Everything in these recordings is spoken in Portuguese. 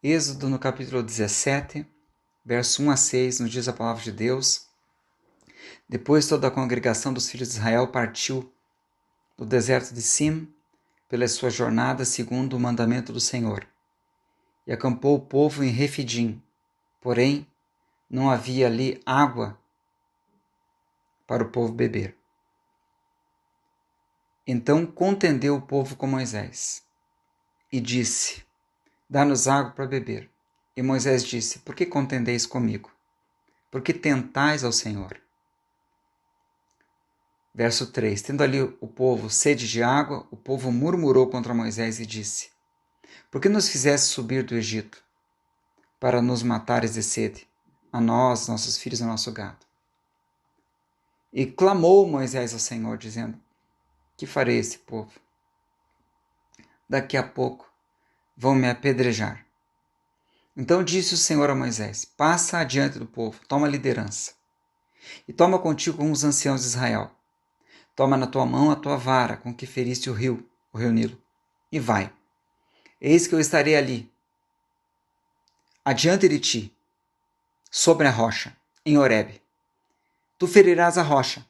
Êxodo no capítulo 17, verso 1 a 6, nos diz a palavra de Deus. Depois toda a congregação dos filhos de Israel partiu do deserto de Sim pela sua jornada segundo o mandamento do Senhor. E acampou o povo em Refidim, porém não havia ali água para o povo beber. Então contendeu o povo com Moisés e disse: Dá-nos água para beber. E Moisés disse: Por que contendeis comigo? Por que tentais ao Senhor? Verso 3. Tendo ali o povo sede de água, o povo murmurou contra Moisés e disse: Por que nos fizeste subir do Egito para nos matares de sede, a nós, nossos filhos e nosso gado? E clamou Moisés ao Senhor, dizendo: Que farei esse povo? Daqui a pouco vão me apedrejar. Então disse o Senhor a Moisés: Passa adiante do povo, toma a liderança. E toma contigo uns anciãos de Israel. Toma na tua mão a tua vara com que feriste o rio Nilo, e vai. Eis que eu estarei ali, adiante de ti, sobre a rocha, em Horebe. Tu ferirás a rocha,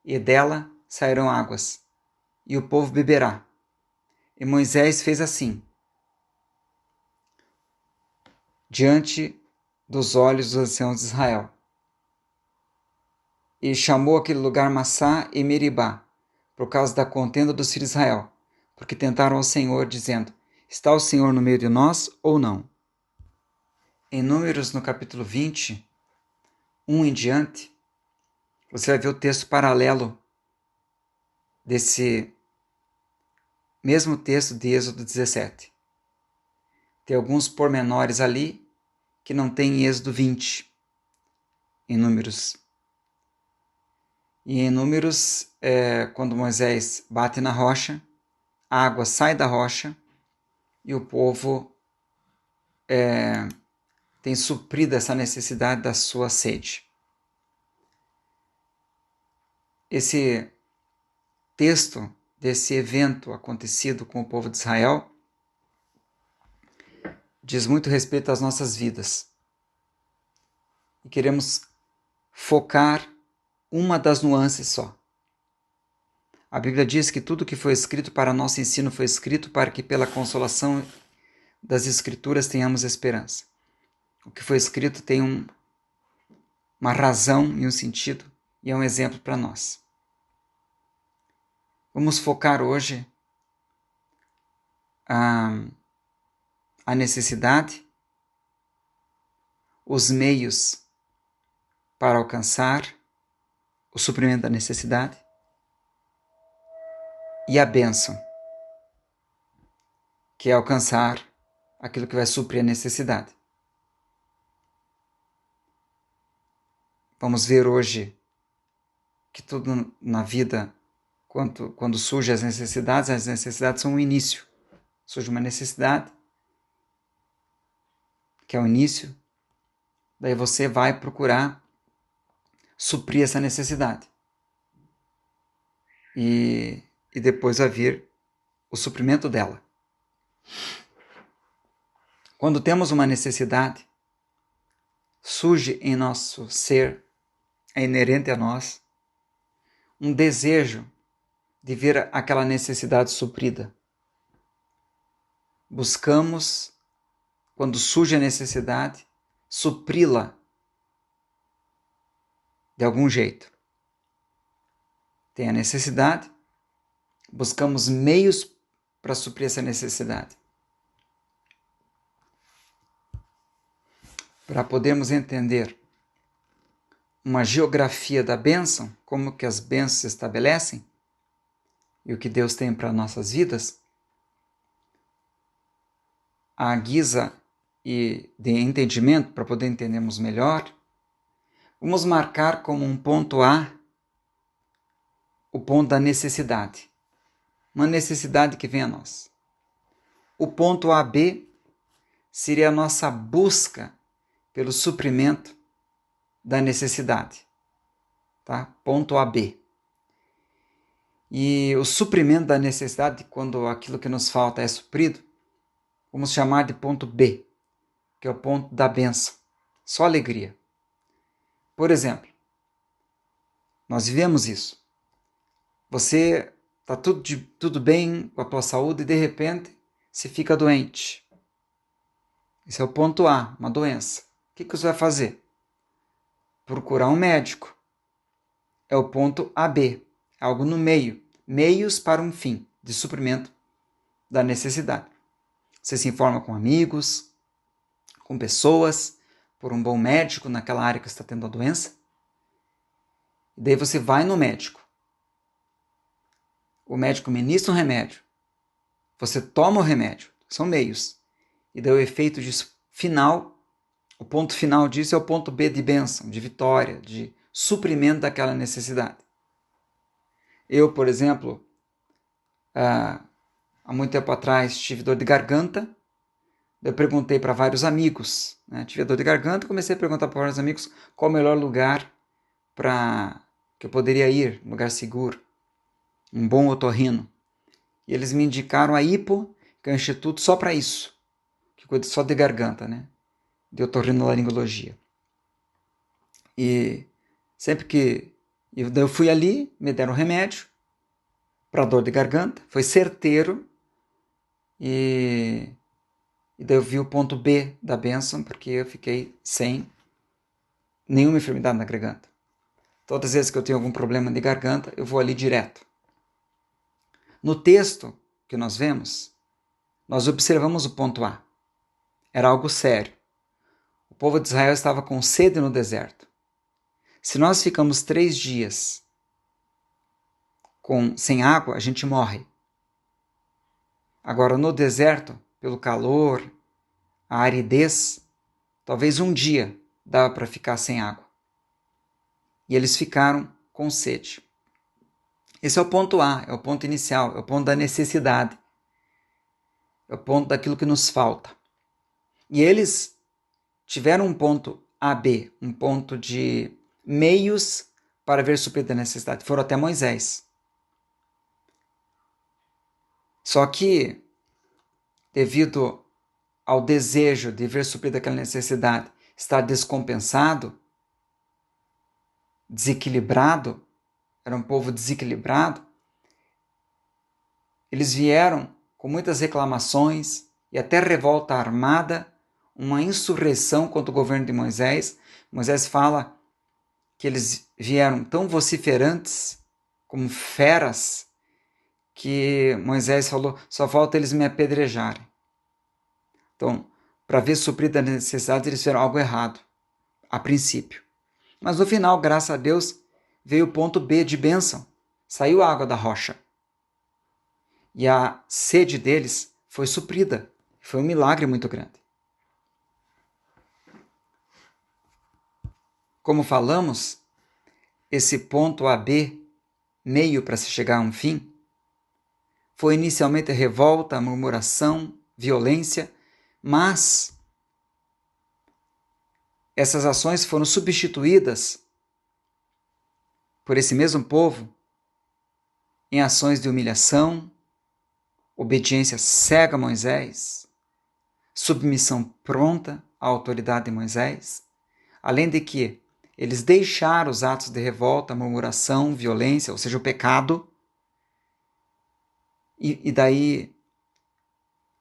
e dela sairão águas, e o povo beberá. E Moisés fez assim, diante dos olhos dos anciãos de Israel. E chamou aquele lugar Massá e Meribá, por causa da contenda dos filhos de Israel, porque tentaram ao Senhor, dizendo: Está o Senhor no meio de nós ou não? Em Números, no capítulo 20, 1 em diante, você vai ver o texto paralelo desse mesmo texto de Êxodo 17. Tem alguns pormenores ali que não tem em Êxodo 20, em Números. E em Números, quando Moisés bate na rocha, a água sai da rocha e o povo tem suprido essa necessidade da sua sede. Esse texto desse evento acontecido com o povo de Israel diz muito respeito às nossas vidas. E queremos focar uma das nuances só. A Bíblia diz que tudo que foi escrito para nosso ensino foi escrito para que pela consolação das Escrituras tenhamos esperança. O que foi escrito tem uma razão e um sentido e é um exemplo para nós. Vamos focar hoje a necessidade, os meios para alcançar o suprimento da necessidade e a bênção, que é alcançar aquilo que vai suprir a necessidade. Vamos ver hoje que tudo na vida, quando surgem as necessidades são um início. Surge uma necessidade, que é o início, daí você vai procurar suprir essa necessidade. E depois vai vir o suprimento dela. Quando temos uma necessidade, surge em nosso ser, é inerente a nós, um desejo de ver aquela necessidade suprida. Buscamos, quando surge a necessidade, supri-la de algum jeito. Tem a necessidade, buscamos meios para suprir essa necessidade. Para podermos entender uma geografia da bênção, como que as bênçãos se estabelecem e o que Deus tem para nossas vidas, à guisa e de entendimento, para poder entendermos melhor, vamos marcar como um ponto A o ponto da necessidade. Uma necessidade que vem a nós. O ponto AB seria a nossa busca pelo suprimento da necessidade. Tá? Ponto AB. E o suprimento da necessidade, quando aquilo que nos falta é suprido, vamos chamar de ponto B. que é o ponto da bênção. Só alegria. Por exemplo, nós vivemos isso. Você está tudo bem com a tua saúde e de repente você fica doente. Esse é o ponto A, uma doença. O que você vai fazer? Procurar um médico. É o ponto AB, algo no meio. Meios para um fim de suprimento da necessidade. Você se informa com amigos, com pessoas, por um bom médico naquela área que está tendo a doença. E daí você vai no médico. O médico ministra um remédio. Você toma o remédio. São meios. E daí o efeito disso final, o ponto final disso é o ponto B de bênção, de vitória, de suprimento daquela necessidade. Eu, por exemplo, há muito tempo atrás tive dor de garganta. Eu perguntei para vários amigos, tive dor de garganta, comecei a perguntar para vários amigos qual o melhor lugar para que eu poderia ir, um lugar seguro, um bom otorrino. E eles me indicaram a Hipo, que é um instituto só para isso, que cuida só de garganta, de otorrinolaringologia. E sempre que eu fui ali, me deram remédio para dor de garganta, foi certeiro, e daí eu vi o ponto B da bênção, porque eu fiquei sem nenhuma enfermidade na garganta. Todas as vezes que eu tenho algum problema de garganta, eu vou ali direto. No texto que nós vemos, nós observamos o ponto A. Era algo sério. O povo de Israel estava com sede no deserto. Se nós ficamos 3 dias sem água, a gente morre. Agora, no deserto, pelo calor, a aridez, talvez um dia dava para ficar sem água. E eles ficaram com sede. Esse é o ponto A, é o ponto inicial, é o ponto da necessidade. É o ponto daquilo que nos falta. E eles tiveram um ponto AB, um ponto de meios para ver suprida a necessidade. Foram até Moisés. Só que, devido ao desejo de ver suprida aquela necessidade, estar descompensado, desequilibrado, era um povo desequilibrado, eles vieram com muitas reclamações e até revolta armada, uma insurreição contra o governo de Moisés. Moisés fala que eles vieram tão vociferantes, como feras, que Moisés falou, só falta eles me apedrejarem. Então, para ver suprida a necessidade, eles fizeram algo errado, a princípio. Mas no final, graças a Deus, veio o ponto B de bênção. Saiu a água da rocha. E a sede deles foi suprida. Foi um milagre muito grande. Como falamos, esse ponto AB, meio para se chegar a um fim, foi inicialmente revolta, murmuração, violência, mas essas ações foram substituídas por esse mesmo povo em ações de humilhação, obediência cega a Moisés, submissão pronta à autoridade de Moisés, além de que eles deixaram os atos de revolta, murmuração, violência, ou seja, o pecado, e daí,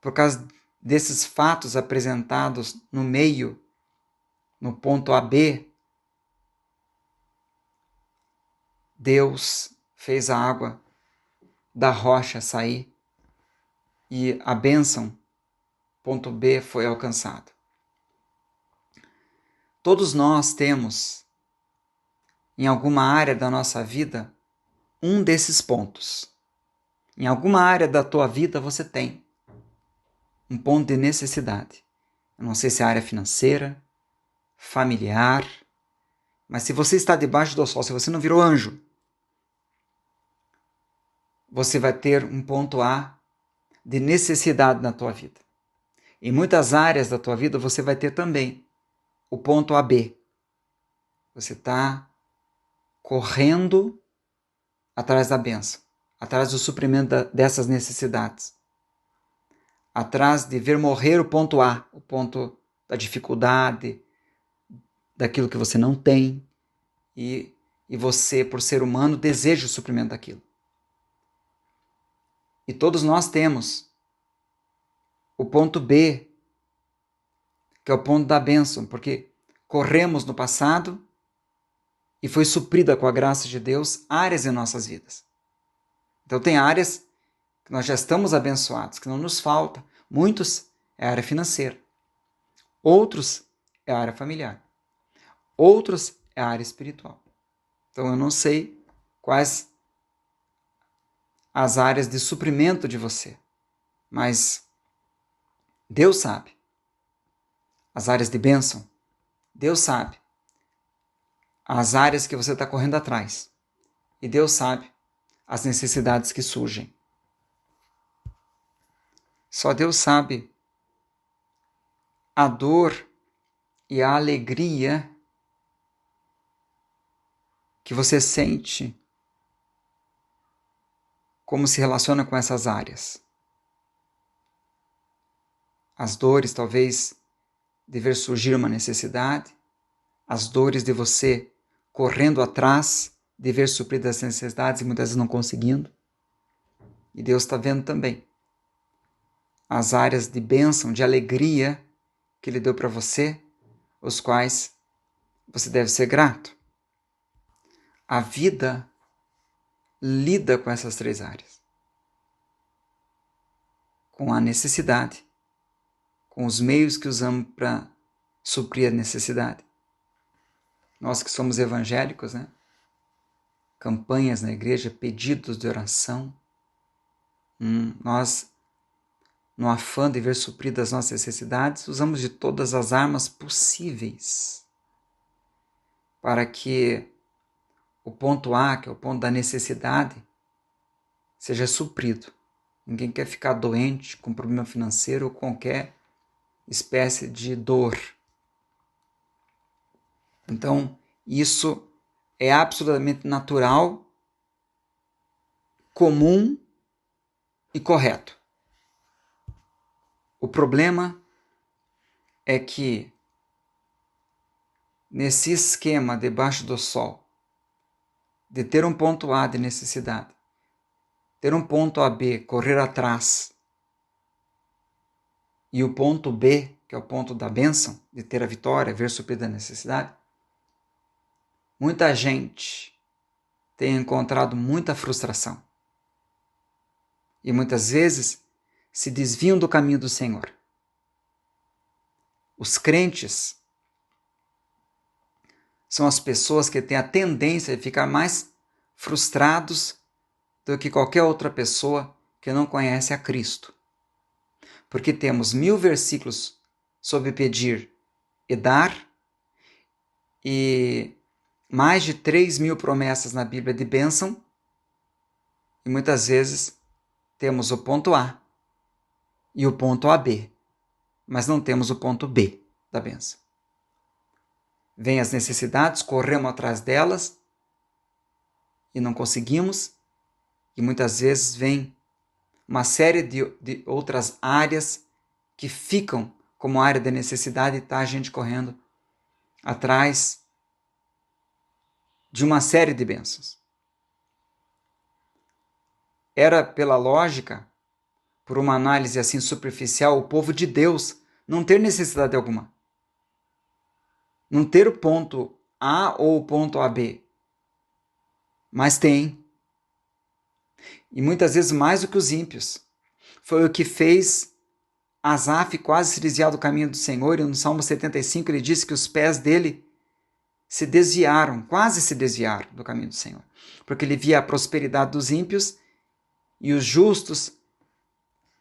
por causa desses fatos apresentados no meio, no ponto AB, Deus fez a água da rocha sair e a bênção, ponto B, foi alcançado. Todos nós temos, em alguma área da nossa vida, um desses pontos. Em alguma área da tua vida você tem um ponto de necessidade. Eu não sei se é a área financeira, familiar, mas se você está debaixo do sol, se você não virou anjo, você vai ter um ponto A de necessidade na tua vida. Em muitas áreas da tua vida você vai ter também o ponto AB. Você está correndo atrás da bênção, atrás do suprimento dessas necessidades, atrás de ver morrer o ponto A, o ponto da dificuldade, daquilo que você não tem, e você, por ser humano, deseja o suprimento daquilo. E todos nós temos o ponto B, que é o ponto da bênção, porque corremos no passado e foi suprida com a graça de Deus áreas em nossas vidas. Então tem áreas que nós já estamos abençoados, que não nos falta. Muitos é a área financeira, outros é a área familiar, outros é a área espiritual. Então eu não sei quais as áreas de suprimento de você, mas Deus sabe. As áreas de bênção, Deus sabe. As áreas que você está correndo atrás, e Deus sabe as necessidades que surgem. Só Deus sabe a dor e a alegria que você sente como se relaciona com essas áreas. As dores, talvez, de ver surgir uma necessidade, as dores de você correndo atrás, de ver supridas as necessidades e muitas vezes não conseguindo. E Deus está vendo também as áreas de bênção, de alegria que Ele deu para você, os quais você deve ser grato. A vida lida com essas três áreas. Com a necessidade, com os meios que usamos para suprir a necessidade. Nós que somos evangélicos, né? Campanhas na igreja, pedidos de oração. Nós, no afã de ver supridas as nossas necessidades, usamos de todas as armas possíveis para que o ponto A, que é o ponto da necessidade, seja suprido. Ninguém quer ficar doente com problema financeiro ou qualquer espécie de dor. Então, isso é absolutamente natural, comum e correto. O problema é que, nesse esquema debaixo do sol, de ter um ponto A de necessidade, ter um ponto AB, correr atrás, e o ponto B, que é o ponto da bênção, de ter a vitória, ver suprida a necessidade, muita gente tem encontrado muita frustração. E muitas vezes se desviam do caminho do Senhor. Os crentes são as pessoas que têm a tendência de ficar mais frustrados do que qualquer outra pessoa que não conhece a Cristo. Porque temos 1000 versículos sobre pedir e dar, e mais de 3.000 promessas na Bíblia de bênção, e muitas vezes temos o ponto A e o ponto AB, mas não temos o ponto B da bênção. Vêm as necessidades, corremos atrás delas e não conseguimos, e muitas vezes vem uma série de outras áreas que ficam como área de necessidade e está a gente correndo atrás de uma série de bênçãos. Era, pela lógica, por uma análise assim superficial, o povo de Deus não ter necessidade alguma. Não ter o ponto A ou o ponto AB. Mas tem. E muitas vezes mais do que os ímpios. Foi o que fez Asaf quase se desviar do caminho do Senhor, e no Salmo 75 ele disse que os pés dele se desviaram, quase se desviaram do caminho do Senhor. Porque ele via a prosperidade dos ímpios e os justos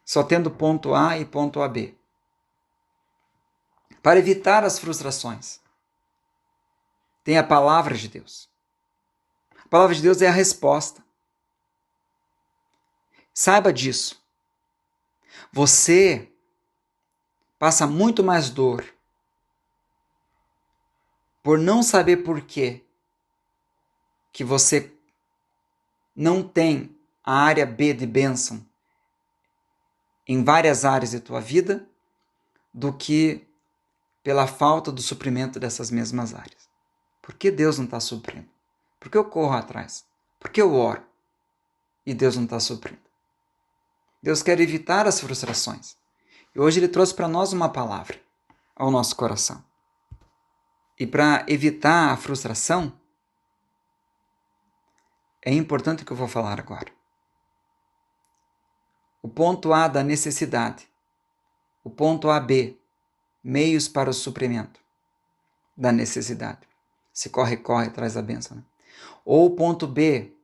só tendo ponto A e ponto AB. Para evitar as frustrações, tem a palavra de Deus. A palavra de Deus é a resposta. Saiba disso. Você passa muito mais dor por não saber por quê que você não tem a área B de bênção em várias áreas de tua vida, do que pela falta do suprimento dessas mesmas áreas. Por que Deus não está suprindo? Por que eu corro atrás? Por que eu oro e Deus não está suprindo? Deus quer evitar as frustrações. E hoje Ele trouxe para nós uma palavra ao nosso coração. E para evitar a frustração, é importante o que eu vou falar agora. O ponto A da necessidade. O ponto AB, meios para o suprimento da necessidade. Se corre, corre atrás da bênção. Né? Ou o ponto B,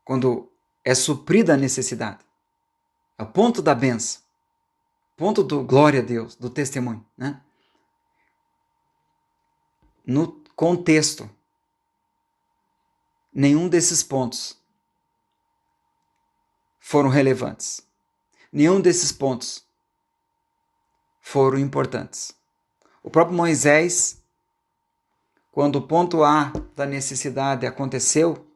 quando é suprida a necessidade. É o ponto da bênção. Ponto do glória a Deus, do testemunho. Né? No contexto, nenhum desses pontos foram relevantes. Nenhum desses pontos foram importantes. O próprio Moisés, quando o ponto A da necessidade aconteceu,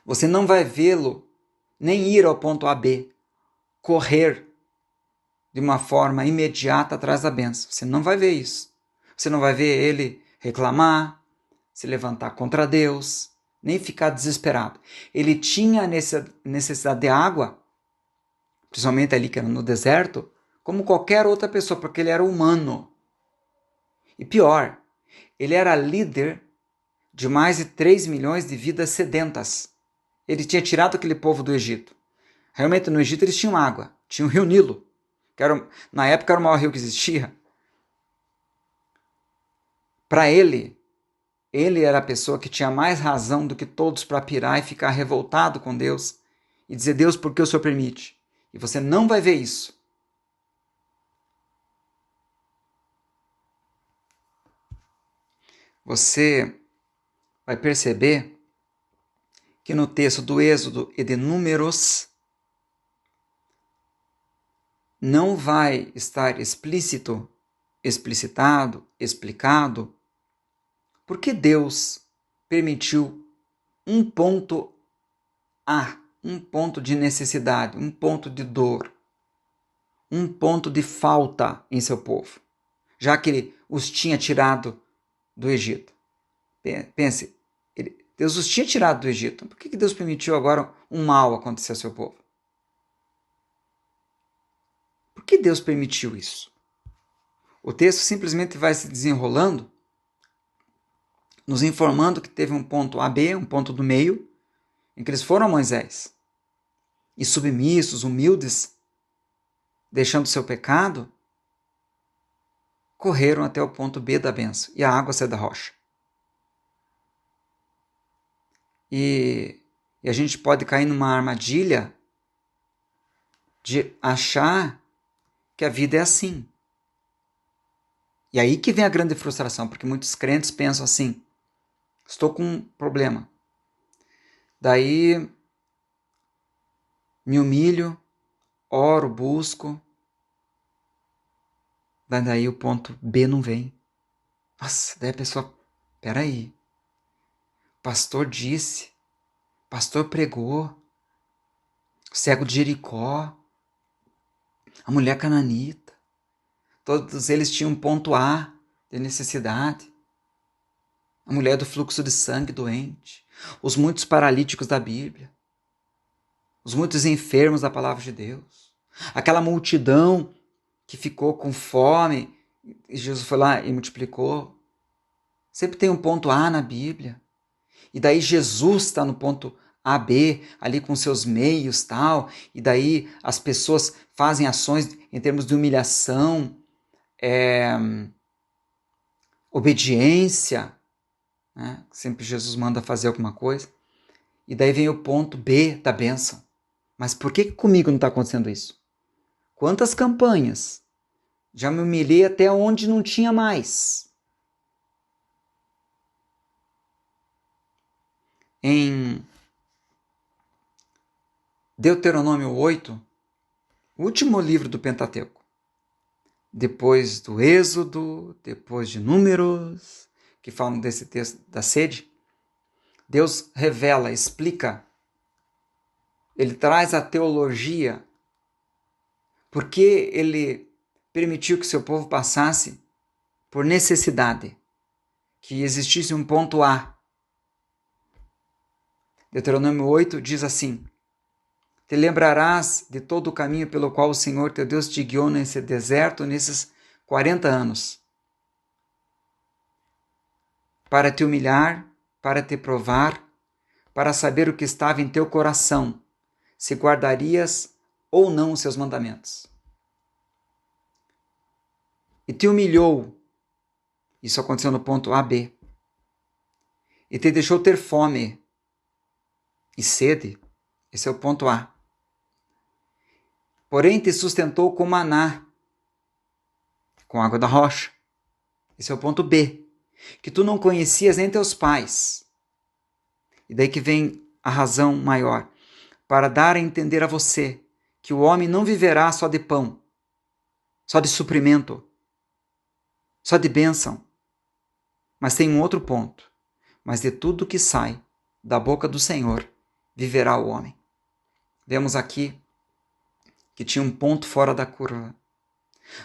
você não vai vê-lo nem ir ao ponto AB, correr de uma forma imediata atrás da bênção. Você não vai ver isso. Você não vai ver ele reclamar, se levantar contra Deus, nem ficar desesperado. Ele tinha necessidade de água, principalmente ali que era no deserto, como qualquer outra pessoa, porque ele era humano. E pior, ele era líder de mais de 3 milhões de vidas sedentas. Ele tinha tirado aquele povo do Egito. Realmente no Egito eles tinham água, tinha o rio Nilo, que era, na época era o maior rio que existia. Para ele era a pessoa que tinha mais razão do que todos para pirar e ficar revoltado com Deus e dizer: Deus, por que o Senhor permite? E você não vai ver isso. Você vai perceber que no texto do Êxodo e de Números não vai estar explicitado, explicado, por que Deus permitiu um ponto A, um ponto de necessidade, um ponto de dor, um ponto de falta em seu povo, já que ele os tinha tirado do Egito. Pense, Deus os tinha tirado do Egito. Por que Deus permitiu agora um mal acontecer ao seu povo? Por que Deus permitiu isso? O texto simplesmente vai se desenrolando, nos informando que teve um ponto AB, um ponto do meio, em que eles foram a Moisés. E submissos, humildes, deixando seu pecado, correram até o ponto B da bênção, e a água saiu da rocha. E a gente pode cair numa armadilha de achar que a vida é assim. E aí que vem a grande frustração, porque muitos crentes pensam assim: estou com um problema. Daí me humilho, oro, busco. Daí o ponto B não vem. Nossa, daí a pessoa, peraí. O pastor disse, o pastor pregou, o cego de Jericó, a mulher cananita, todos eles tinham um ponto A de necessidade. A mulher do fluxo de sangue doente, os muitos paralíticos da Bíblia, os muitos enfermos da palavra de Deus, aquela multidão que ficou com fome e Jesus foi lá e multiplicou. Sempre tem um ponto A na Bíblia. E daí Jesus está no ponto AB, ali com seus meios tal, e daí as pessoas fazem ações em termos de humilhação, obediência, né? Sempre Jesus manda fazer alguma coisa. E daí vem o ponto B da bênção. Mas por que comigo não está acontecendo isso? Quantas campanhas? Já me humilhei até onde não tinha mais. Em Deuteronômio 8, o último livro do Pentateuco, depois do Êxodo, depois de Números, que falam desse texto da sede, Deus revela, explica, ele traz a teologia, porque ele permitiu que seu povo passasse por necessidade, que existisse um ponto A. Deuteronômio 8 diz assim: te lembrarás de todo o caminho pelo qual o Senhor teu Deus te guiou nesse deserto, nesses 40 anos, para te humilhar, para te provar, para saber o que estava em teu coração, se guardarias ou não os seus mandamentos. E te humilhou, isso aconteceu no ponto AB, e te deixou ter fome e sede, esse é o ponto A. Porém te sustentou com maná, com água da rocha, esse é o ponto B, que tu não conhecias nem teus pais. E daí que vem a razão maior, para dar a entender a você que o homem não viverá só de pão, só de suprimento, só de bênção. Mas tem um outro ponto, mas de tudo que sai da boca do Senhor viverá o homem. Vemos aqui que tinha um ponto fora da curva,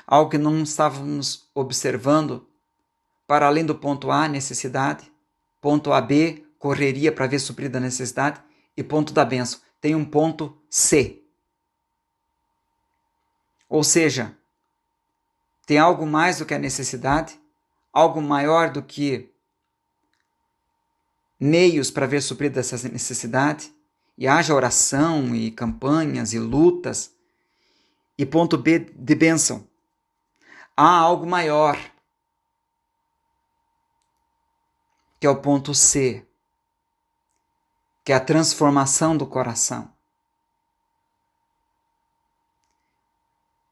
algo que não estávamos observando, para além do ponto A, necessidade, ponto AB, correria para ver suprida a necessidade, e ponto da bênção. Tem um ponto C. Ou seja, tem algo mais do que a necessidade, algo maior do que meios para ver suprida essa necessidade, e haja oração e campanhas e lutas. E ponto B de bênção. Há algo maior, que é o ponto C, que é a transformação do coração.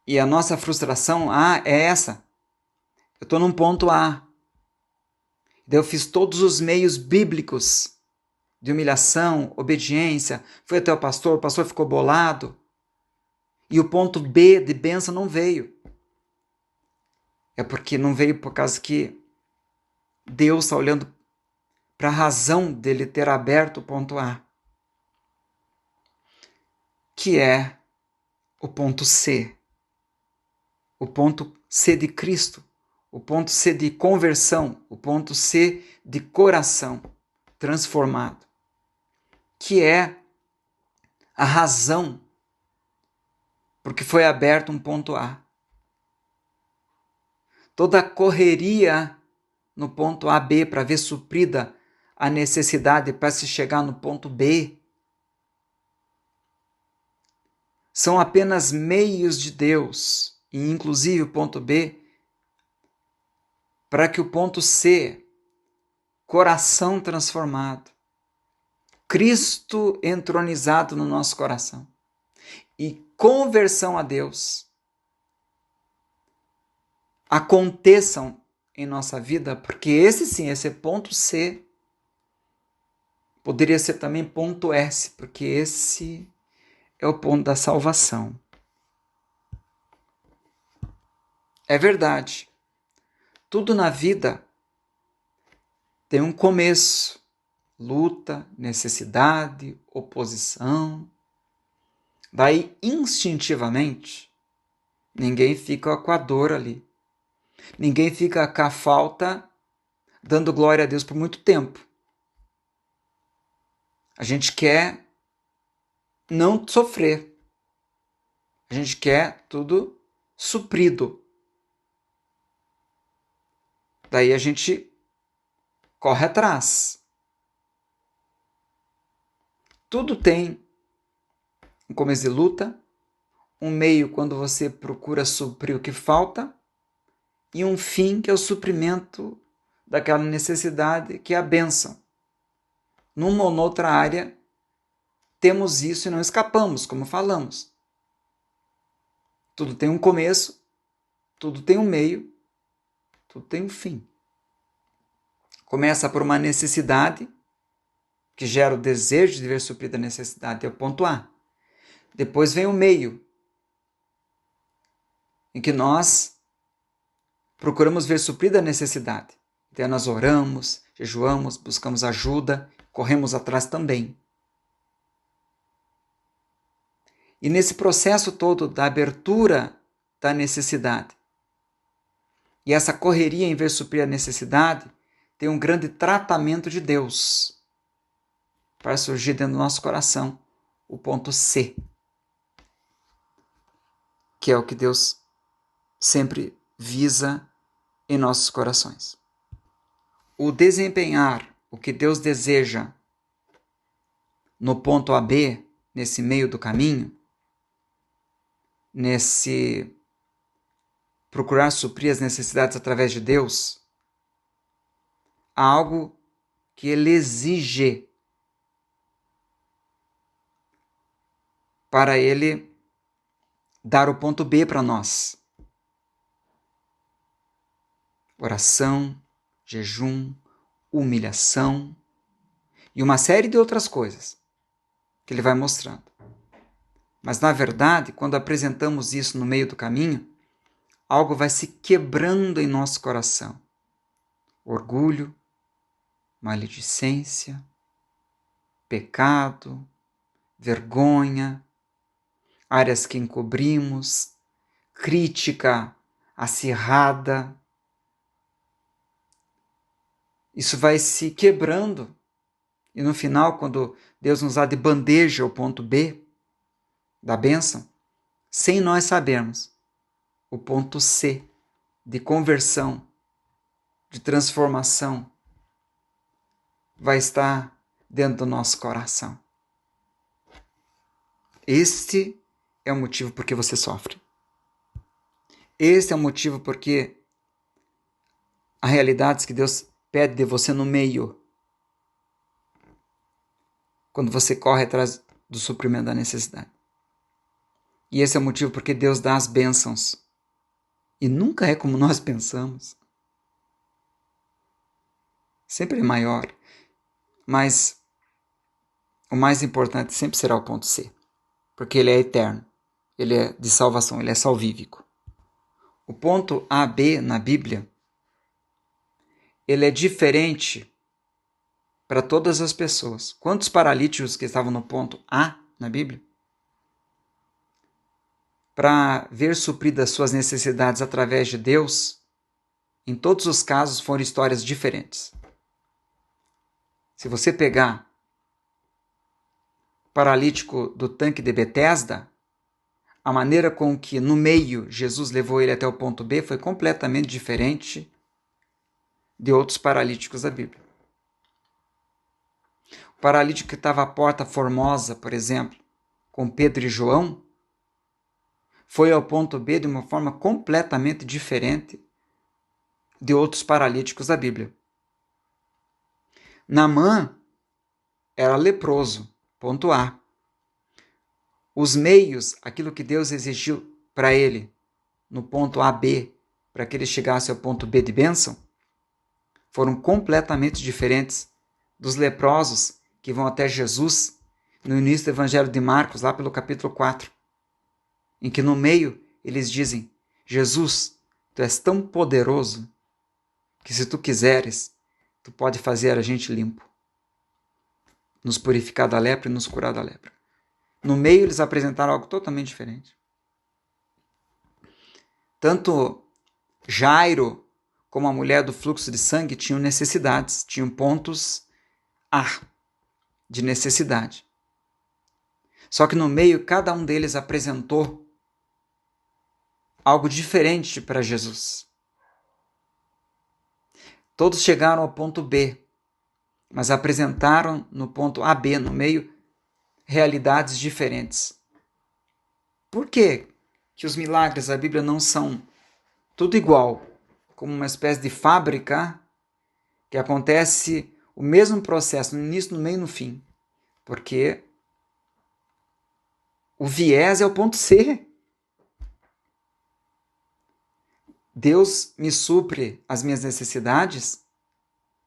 E a nossa frustração é essa. Eu estou num ponto A. Daí eu fiz todos os meios bíblicos de humilhação, obediência, fui até o pastor ficou bolado. E o ponto B de bênção não veio. É porque não veio por causa que Deus está olhando para a razão dele ter aberto o ponto A, que é o ponto C. O ponto C de Cristo, o ponto C de conversão, o ponto C de coração transformado, que é a razão porque foi aberto um ponto A. Toda a correria no ponto AB para ver suprida a necessidade para se chegar no ponto B são apenas meios de Deus, e inclusive o ponto B, para que o ponto C, coração transformado, Cristo entronizado no nosso coração e conversão a Deus aconteçam em nossa vida, porque esse sim, esse ponto C, poderia ser também ponto S, porque esse é o ponto da salvação. É verdade. Tudo na vida tem um começo. Luta, necessidade, oposição. Daí, instintivamente, ninguém fica com a dor ali. Ninguém fica com a falta dando glória a Deus por muito tempo. A gente quer não sofrer. A gente quer tudo suprido. Daí a gente corre atrás. Tudo tem um começo de luta, um meio quando você procura suprir o que falta, e um fim que é o suprimento daquela necessidade, que é a bênção. Numa ou noutra área, temos isso e não escapamos, como falamos. Tudo tem um começo, tudo tem um meio, tudo tem um fim. Começa por uma necessidade, que gera o desejo de ver suprida a necessidade, é o ponto A. Depois vem o meio, em que nós procuramos ver suprida a necessidade. Então nós oramos, jejuamos, buscamos ajuda, corremos atrás também. E nesse processo todo da abertura da necessidade, E essa correria, em vez de suprir a necessidade, tem um grande tratamento de Deus para surgir dentro do nosso coração o ponto C, que é o que Deus sempre visa em nossos corações. O desempenhar o que Deus deseja no ponto AB, nesse meio do caminho, nesse procurar suprir as necessidades através de Deus, há algo que Ele exige para Ele dar o ponto B para nós. Oração, jejum, humilhação e uma série de outras coisas que Ele vai mostrando. Mas, na verdade, quando apresentamos isso no meio do caminho, algo vai se quebrando em nosso coração. Orgulho, maledicência, pecado, vergonha, áreas que encobrimos, crítica acirrada. Isso vai se quebrando. E no final, quando Deus nos dá de bandeja o ponto B da bênção, sem nós sabermos, o ponto C de conversão, de transformação, vai estar dentro do nosso coração. Este é o motivo por que você sofre. Este é o motivo porque há realidades que Deus pede de você no meio, quando você corre atrás do suprimento da necessidade. E esse é o motivo porque Deus dá as bênçãos. E nunca é como nós pensamos. Sempre é maior. Mas o mais importante sempre será o ponto C. Porque ele é eterno. Ele é de salvação. Ele é salvífico. O ponto AB na Bíblia, ele é diferente para todas as pessoas. Quantos paralíticos que estavam no ponto A na Bíblia? Para ver supridas suas necessidades através de Deus, em todos os casos foram histórias diferentes. Se você pegar o paralítico do tanque de Betesda, a maneira com que no meio Jesus levou ele até o ponto B foi completamente diferente de outros paralíticos da Bíblia. O paralítico que estava à porta Formosa, por exemplo, com Pedro e João, foi ao ponto B de uma forma completamente diferente de outros paralíticos da Bíblia. Naamã era leproso, ponto A. Os meios, aquilo que Deus exigiu para ele, no ponto AB, para que ele chegasse ao ponto B de bênção, foram completamente diferentes dos leprosos que vão até Jesus no início do Evangelho de Marcos, lá pelo capítulo 4, em que no meio eles dizem: Jesus, tu és tão poderoso que se tu quiseres, tu pode fazer a gente limpo, nos purificar da lepra e nos curar da lepra. No meio eles apresentaram algo totalmente diferente. Tanto Jairo como a mulher do fluxo de sangue tinham necessidades, tinham pontos A de necessidade. Só que no meio cada um deles apresentou algo diferente para Jesus. Todos chegaram ao ponto B, mas apresentaram no ponto AB, no meio, realidades diferentes. Por que que os milagres da Bíblia não são tudo igual, como uma espécie de fábrica que acontece o mesmo processo no início, no meio e no fim? Porque o viés é o ponto C. Deus me supre as minhas necessidades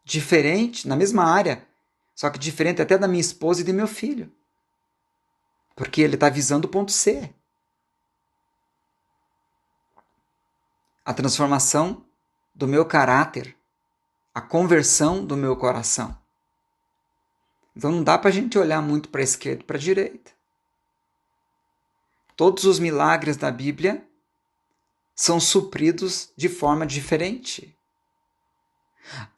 diferente, na mesma área, só que diferente até da minha esposa e do meu filho. Porque ele está visando o ponto C. A transformação do meu caráter, a conversão do meu coração. Então não dá para a gente olhar muito para a esquerda e para a direita. Todos os milagres da Bíblia são supridos de forma diferente.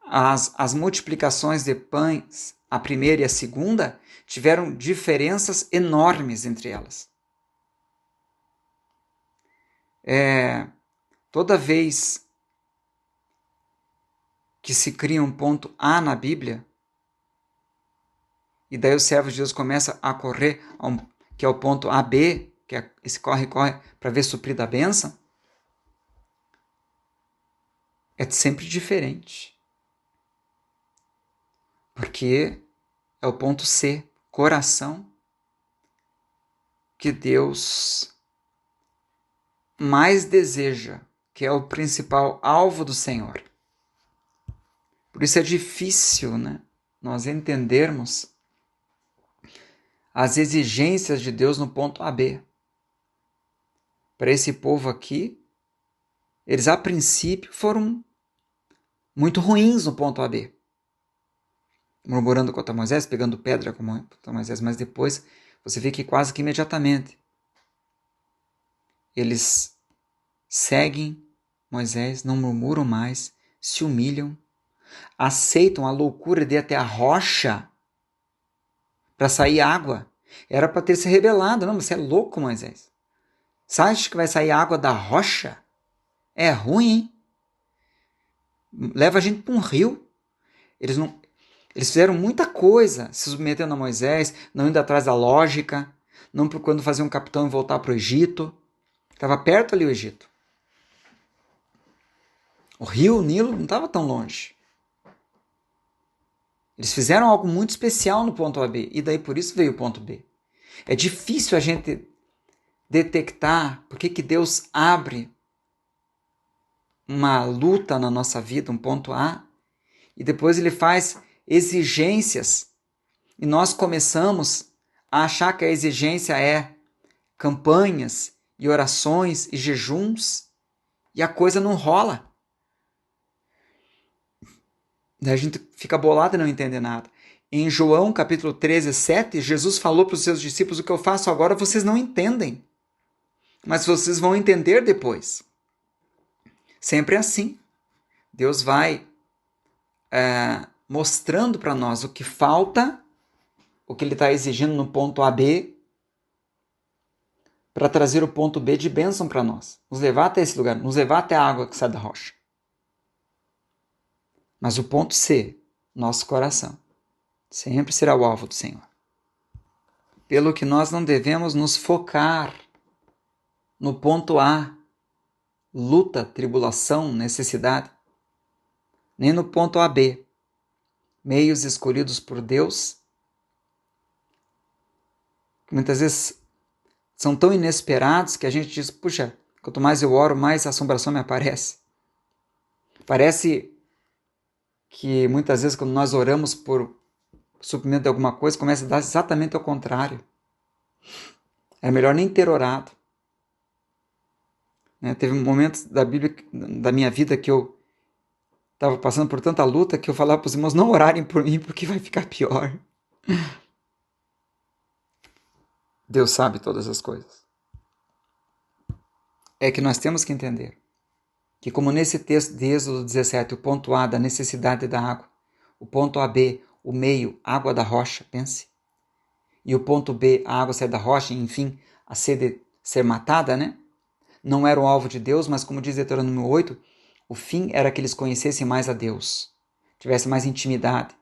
As multiplicações de pães, a primeira e a segunda, tiveram diferenças enormes entre elas. Toda vez que se cria um ponto A na Bíblia, e daí o servo de Deus começa a correr, que é o ponto AB, que é esse corre para ver suprida a bênção, é sempre diferente. Porque é o ponto C, coração, que Deus mais deseja, que é o principal alvo do Senhor. Por isso é difícil, né, nós entendermos as exigências de Deus no ponto AB. Para esse povo aqui, eles a princípio foram muito ruins no ponto AB. Murmurando contra Moisés, pegando pedra contra Moisés, mas depois você vê que quase que imediatamente eles seguem Moisés, não murmuram mais, se humilham, aceitam a loucura de ir até a rocha para sair água. Era para ter se rebelado. Não, você é louco, Moisés. Você acha que vai sair água da rocha? É ruim, hein? Leva a gente para um rio. Eles fizeram muita coisa, se submetendo a Moisés, não indo atrás da lógica, não procurando fazer um capitão e voltar para o Egito. Estava perto ali o Egito. O rio Nilo não estava tão longe. Eles fizeram algo muito especial no ponto AB, e daí por isso veio o ponto B. É difícil a gente detectar por que Deus abre uma luta na nossa vida, um ponto A, e depois ele faz exigências, e nós começamos a achar que a exigência é campanhas e orações e jejuns, e a coisa não rola. Daí a gente fica bolado e não entende nada. Em João capítulo 13, 7, Jesus falou para os seus discípulos: o que eu faço agora vocês não entendem, mas vocês vão entender depois. Sempre assim. Deus vai mostrando para nós o que falta, o que ele está exigindo no ponto AB, para trazer o ponto B de bênção para nós. Nos levar até esse lugar, nos levar até a água que sai da rocha. Mas o ponto C, nosso coração, sempre será o alvo do Senhor. Pelo que nós não devemos nos focar no ponto A, luta, tribulação, necessidade, nem no ponto AB, meios escolhidos por Deus, que muitas vezes são tão inesperados que a gente diz, puxa, quanto mais eu oro, mais assombração me aparece. Parece que muitas vezes quando nós oramos por suprimento de alguma coisa, começa a dar exatamente ao contrário. É melhor nem ter orado. Teve momentos da Bíblia, da minha vida, que eu estava passando por tanta luta que eu falava para os irmãos não orarem por mim porque vai ficar pior. Deus sabe todas as coisas. É que nós temos que entender que, como nesse texto de Êxodo 17, o ponto A da necessidade da água, o ponto AB, o meio, água da rocha, pense, e o ponto B, a água sai da rocha, e, enfim, a sede ser matada, né? Não era o alvo de Deus, mas como diz Deuteronômio 8, o fim era que eles conhecessem mais a Deus, tivessem mais intimidade.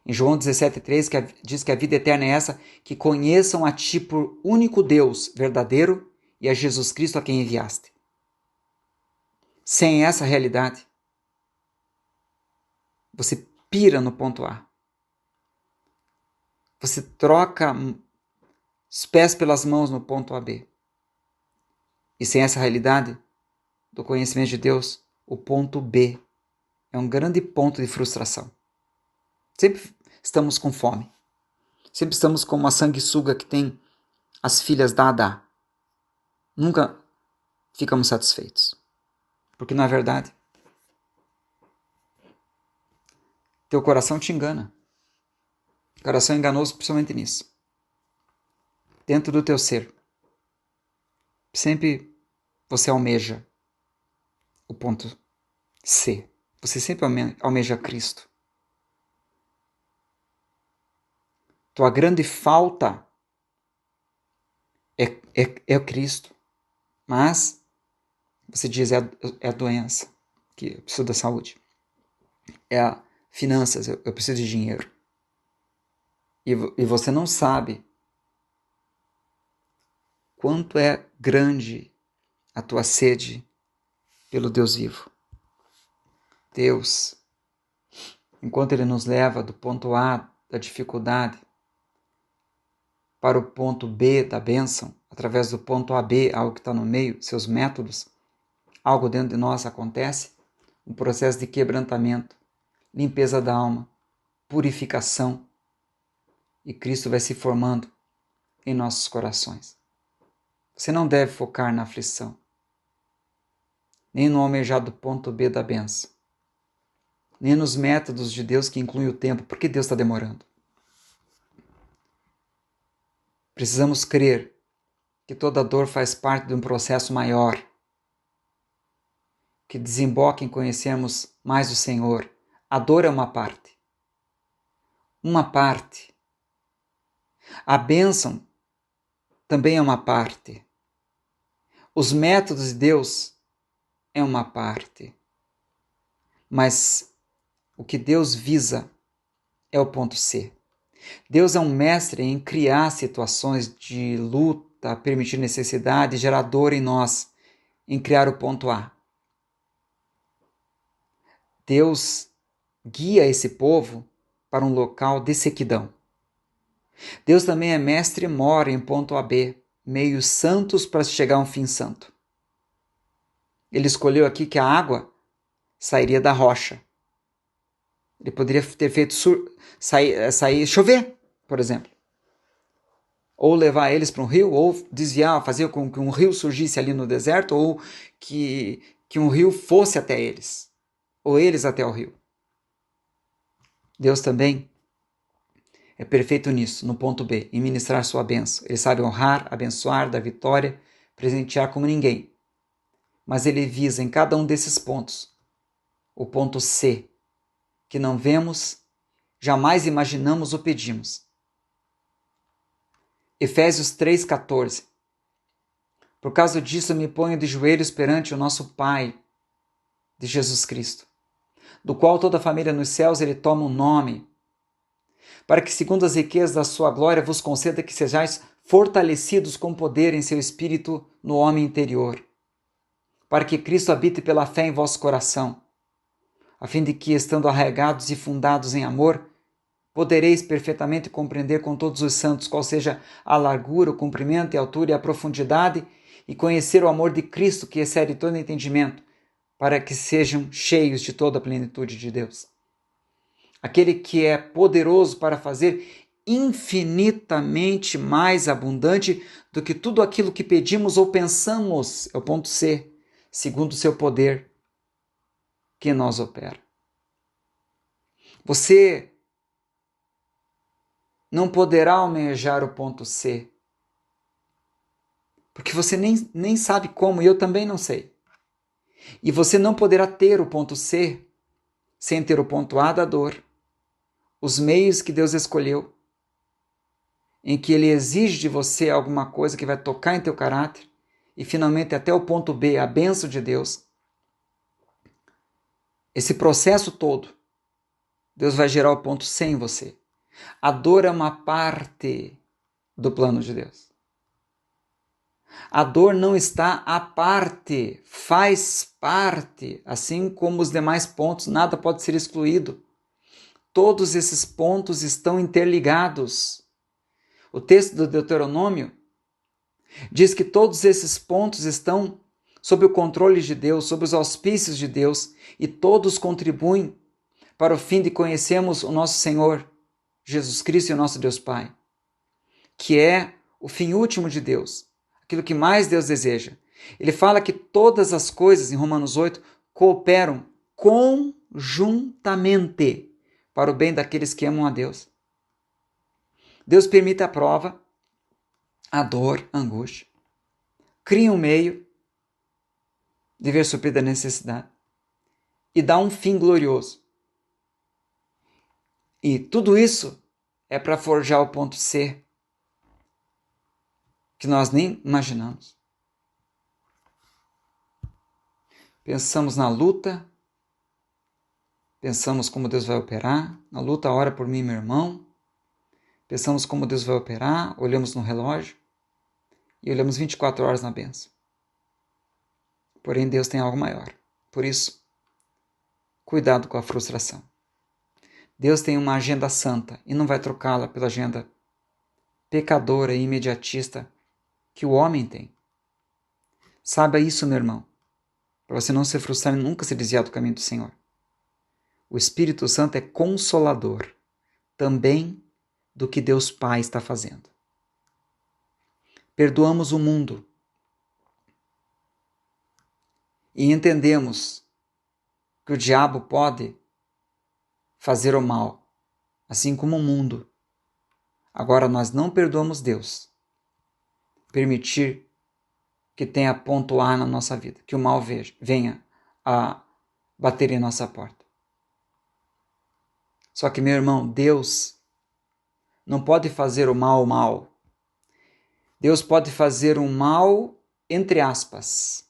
Em João 17,3 diz que a vida eterna é essa, que conheçam a ti por único Deus verdadeiro e a Jesus Cristo a quem enviaste. Sem essa realidade, você pira no ponto A. Você troca os pés pelas mãos no ponto AB. E sem essa realidade do conhecimento de Deus, o ponto B é um grande ponto de frustração. Sempre estamos com fome. Sempre estamos como uma sanguessuga que tem as filhas da Adá. Nunca ficamos satisfeitos. Porque, na verdade, teu coração te engana. O coração é enganoso principalmente nisso. Dentro do teu ser. Sempre você almeja o ponto C. Você sempre almeja Cristo. Tua grande falta é Cristo. Mas você diz, é a doença, que eu preciso da saúde. É a finanças, eu preciso de dinheiro. E você não sabe quanto é grande a tua sede pelo Deus vivo. Deus, enquanto Ele nos leva do ponto A da dificuldade para o ponto B da bênção, através do ponto AB, algo que está no meio, seus métodos, algo dentro de nós acontece, um processo de quebrantamento, limpeza da alma, purificação, e Cristo vai se formando em nossos corações. Você não deve focar na aflição, nem no almejado ponto B da bênção, nem nos métodos de Deus que incluem o tempo, porque Deus está demorando. Precisamos crer que toda dor faz parte de um processo maior, que desemboca em conhecermos mais o Senhor. A dor é uma parte. Uma parte. A bênção também é uma parte. Os métodos de Deus é uma parte. Mas o que Deus visa é o ponto C. Deus é um mestre em criar situações de luta, permitir necessidade, gerar dor em nós, em criar o ponto A. Deus guia esse povo para um local de sequidão. Deus também é mestre e mora em ponto AB, meios santos para chegar a um fim santo. Ele escolheu aqui que a água sairia da rocha. Ele poderia ter feito chover, por exemplo. Ou levar eles para um rio, ou desviar, fazer com que um rio surgisse ali no deserto, ou que um rio fosse até eles, ou eles até o rio. Deus também é perfeito nisso, no ponto B, em ministrar sua bênção. Ele sabe honrar, abençoar, dar vitória, presentear como ninguém. Mas ele visa em cada um desses pontos o ponto C, que não vemos, jamais imaginamos ou pedimos. Efésios 3,14. Por causa disso, eu me ponho de joelhos perante o nosso Pai de Jesus Cristo, do qual toda a família nos céus ele toma um nome, para que, segundo as riquezas da sua glória, vos conceda que sejais fortalecidos com poder em seu espírito no homem interior, para que Cristo habite pela fé em vosso coração, a fim de que, estando arraigados e fundados em amor, podereis perfeitamente compreender com todos os santos qual seja a largura, o comprimento e a altura e a profundidade, e conhecer o amor de Cristo que excede todo entendimento, para que sejam cheios de toda a plenitude de Deus. Aquele que é poderoso para fazer infinitamente mais abundante do que tudo aquilo que pedimos ou pensamos, é o ponto C, segundo o seu poder que em nós opera. Você não poderá almejar o ponto C, porque você nem sabe como, e eu também não sei. E você não poderá ter o ponto C sem ter o ponto A da dor, os meios que Deus escolheu, em que Ele exige de você alguma coisa que vai tocar em teu caráter, e finalmente até o ponto B, a bênção de Deus. Esse processo todo, Deus vai gerar o ponto C em você. A dor é uma parte do plano de Deus. A dor não está à parte, faz parte, assim como os demais pontos, nada pode ser excluído. Todos esses pontos estão interligados. O texto do Deuteronômio diz que todos esses pontos estão sob o controle de Deus, sob os auspícios de Deus, e todos contribuem para o fim de conhecermos o nosso Senhor, Jesus Cristo e o nosso Deus Pai, que é o fim último de Deus, aquilo que mais Deus deseja. Ele fala que todas as coisas, em Romanos 8, cooperam conjuntamente para o bem daqueles que amam a Deus. Deus permite a prova, a dor, a angústia. Cria um meio de ver suprida a necessidade e dar um fim glorioso. E tudo isso é para forjar o ponto C, que nós nem imaginamos. Pensamos na luta, pensamos como Deus vai operar, na luta ora por mim, meu irmão, pensamos como Deus vai operar, olhamos no relógio e olhamos 24 horas na bênção. Porém, Deus tem algo maior. Por isso, cuidado com a frustração. Deus tem uma agenda santa e não vai trocá-la pela agenda pecadora e imediatista que o homem tem. Saiba isso, meu irmão, para você não se frustrar e nunca se desviar do caminho do Senhor. O Espírito Santo é consolador também do que Deus Pai está fazendo. Perdoamos o mundo e entendemos que o diabo pode fazer o mal, assim como o mundo. Agora nós não perdoamos Deus. Permitir que tenha ponto A na nossa vida, que o mal venha a bater em nossa porta. Só que, meu irmão, Deus não pode fazer o mal mal. Deus pode fazer um mal entre aspas.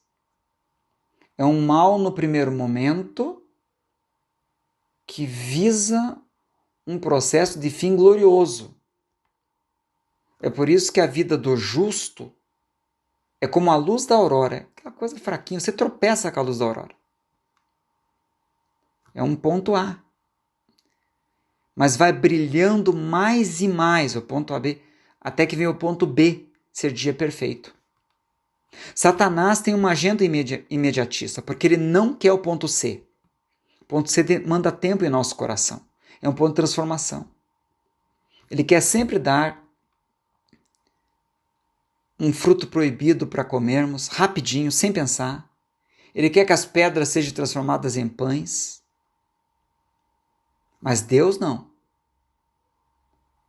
É um mal no primeiro momento que visa um processo de fim glorioso. É por isso que a vida do justo é como a luz da aurora, aquela coisa fraquinha, você tropeça com a luz da aurora. É um ponto A. Mas vai brilhando mais e mais o ponto AB, até que vem o ponto B, ser dia perfeito. Satanás tem uma agenda imediatista, porque ele não quer o ponto C. O ponto C demanda tempo em nosso coração. É um ponto de transformação. Ele quer sempre dar um fruto proibido para comermos, rapidinho, sem pensar. Ele quer que as pedras sejam transformadas em pães. Mas Deus não.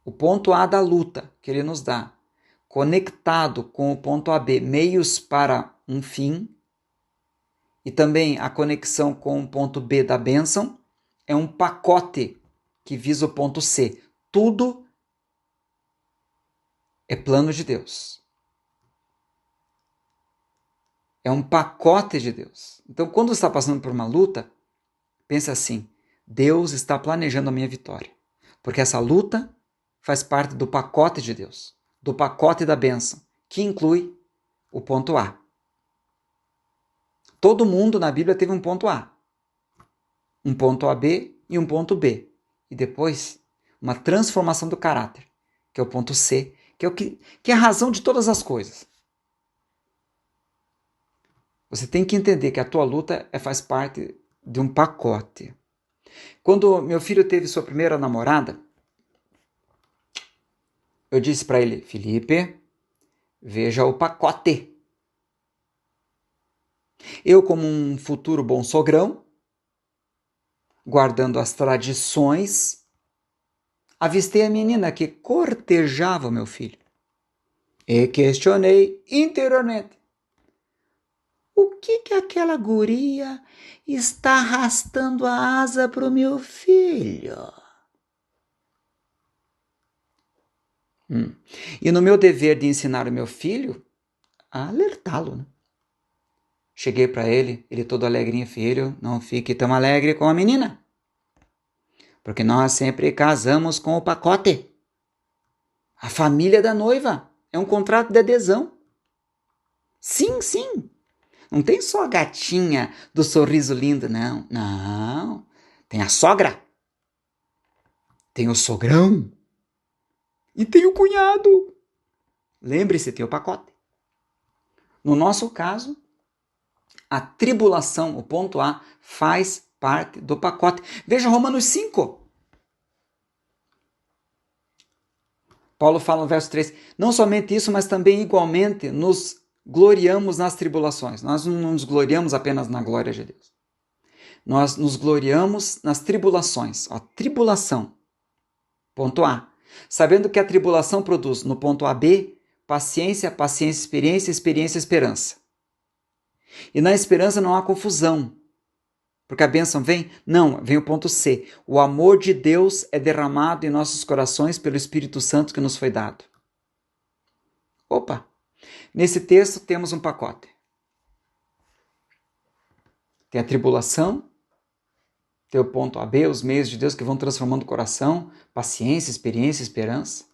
O ponto A da luta que ele nos dá, conectado com o ponto AB, meios para um fim, e também a conexão com o ponto B da bênção, é um pacote que visa o ponto C. Tudo é plano de Deus. É um pacote de Deus. Então, quando você está passando por uma luta, pensa assim, Deus está planejando a minha vitória. Porque essa luta faz parte do pacote de Deus, do pacote da bênção, que inclui o ponto A. Todo mundo na Bíblia teve um ponto A, um ponto AB e um ponto B. E depois, uma transformação do caráter, que é o ponto C, que é a razão de todas as coisas. Você tem que entender que a tua luta faz parte de um pacote. Quando meu filho teve sua primeira namorada, eu disse para ele, Felipe, veja o pacote. Eu, como um futuro bom sogrão, guardando as tradições, avistei a menina que cortejava meu filho. E questionei interiormente. O que aquela guria está arrastando a asa para o meu filho? E no meu dever de ensinar o meu filho, a alertá-lo, né? Cheguei para ele todo alegrinho, filho, não fique tão alegre com a menina. Porque nós sempre casamos com o pacote. A família da noiva é um contrato de adesão. Sim, sim. Não tem só a gatinha do sorriso lindo, não. Não. Tem a sogra. Tem o sogrão. E tem o cunhado. Lembre-se, tem o pacote. No nosso caso, a tribulação, o ponto A, faz parte do pacote. Veja Romanos 5. Paulo fala no verso 3, não somente isso, mas também igualmente nos gloriamos nas tribulações. Nós não nos gloriamos apenas na glória de Deus. Nós nos gloriamos nas tribulações. Ó, tribulação. Ponto A. Sabendo que a tribulação produz, no ponto AB, paciência, paciência, experiência, experiência, esperança. E na esperança não há confusão. Porque a bênção vem? Não, vem o ponto C. O amor de Deus é derramado em nossos corações pelo Espírito Santo que nos foi dado. Opa! Nesse texto temos um pacote. Tem a tribulação, tem o ponto AB, os meios de Deus que vão transformando o coração, paciência, experiência, esperança.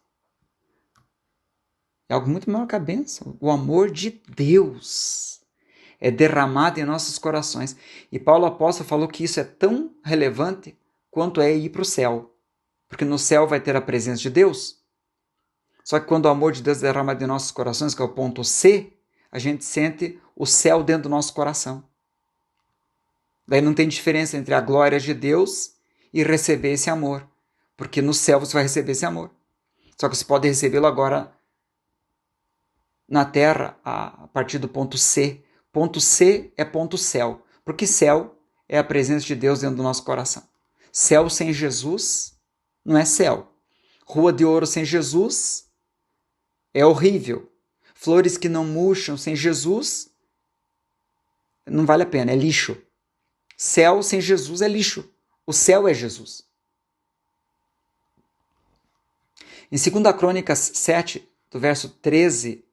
É algo muito maior que a bênção. O amor de Deus é derramado em nossos corações. E Paulo apóstolo falou que isso é tão relevante quanto é ir para o céu. Porque no céu vai ter a presença de Deus. Só que quando o amor de Deus é derramado em nossos corações, que é o ponto C, a gente sente o céu dentro do nosso coração. Daí não tem diferença entre a glória de Deus e receber esse amor. Porque no céu você vai receber esse amor. Só que você pode recebê-lo agora na terra a partir do ponto C. Ponto C é ponto céu. Porque céu é a presença de Deus dentro do nosso coração. Céu sem Jesus não é céu. Rua de ouro sem Jesus é horrível. Flores que não murcham sem Jesus não vale a pena, é lixo. Céu sem Jesus é lixo. O céu é Jesus. Em 2 Crônicas 7, do verso 13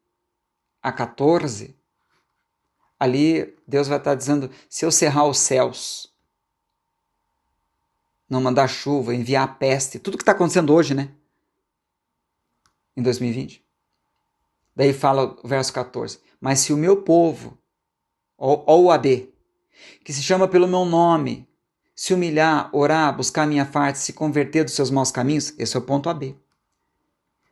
a 14, ali Deus vai estar dizendo, se eu cerrar os céus, não mandar chuva, enviar a peste, tudo que está acontecendo hoje, né? Em 2020. Daí fala o verso 14, mas se o meu povo, ou o AB, que se chama pelo meu nome, se humilhar, orar, buscar a minha face, se converter dos seus maus caminhos, esse é o ponto AB.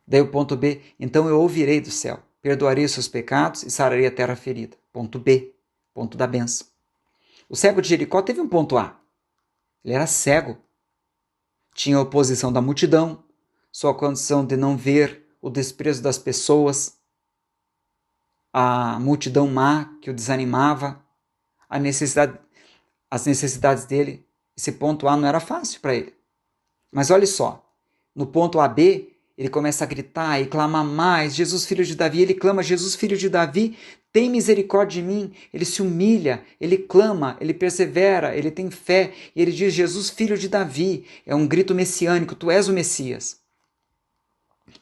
Daí o ponto B, então eu ouvirei do céu, perdoarei os seus pecados e sararei a terra ferida. Ponto B, ponto da bênção. O cego de Jericó teve um ponto A. Ele era cego. Tinha a oposição da multidão, sua condição de não ver o desprezo das pessoas, a multidão má que o desanimava, as necessidades dele. Esse ponto A não era fácil para ele. Mas olha só, no ponto AB, ele começa a gritar e clamar mais, Jesus filho de Davi, ele clama, Jesus filho de Davi, tem misericórdia de mim, ele se humilha, ele clama, ele persevera, ele tem fé, e ele diz, Jesus filho de Davi, é um grito messiânico, tu és o Messias.